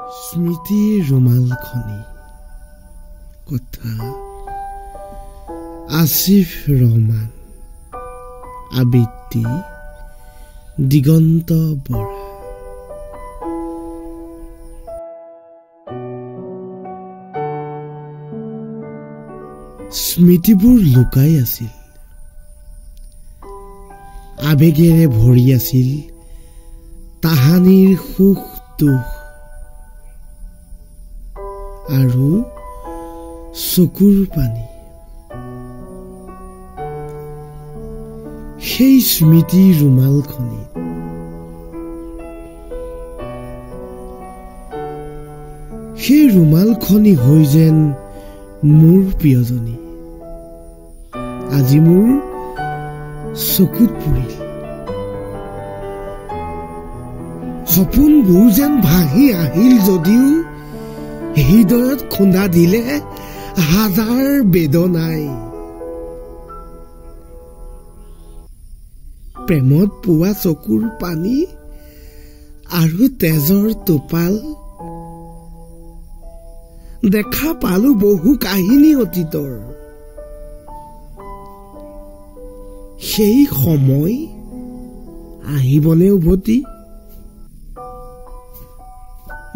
স্মৃতিৰ ৰুমালখনি কথা আসিফ ৰহমান আবৃত্তি দিগন্ত বৰা স্মৃতিবোৰ লুকাই আছিল আবেগেৰে ভৰি আছিল তাহানিৰ সুখ দুখ আৰু চকুৰ পানী সেই স্মৃতিৰ ৰুমালখনি সেই ৰুমালখনি হৈ যেন মোৰ প্ৰিয়জনী আজি মোৰ চকুত পৰিল সপোনবোৰ যেন ভাহি আহিল যদিও হৃদয়ত খুন্দা দিলে হাজাৰ বেদনাই প্ৰেমত পোৱা চকুৰ পানী আৰু তেজৰ টোপাল দেখা পালো বহু কাহিনী অতীতৰ সেই সময় আহিবনে উভতি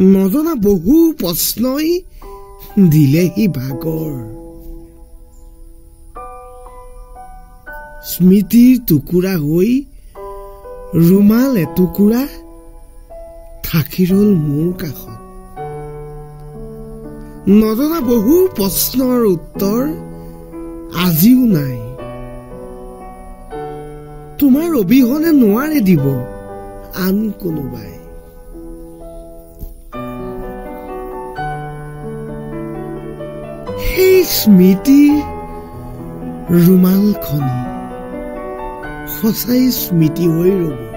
নজনা বহু প্ৰশ্নই দিলেহি ভাগৰ স্মৃতিৰ টুকুৰা হৈ ৰুমাল এটুকুৰা থাকি ৰল মোৰ কাষত নজনা বহু প্ৰশ্নৰ উত্তৰ আজিও নাই তোমাৰ অবিহনে নোৱাৰে দিব আন কোনোবাই সেই স্মৃতিৰ ৰুমালখনি সঁচাই স্মৃতি হৈ ৰব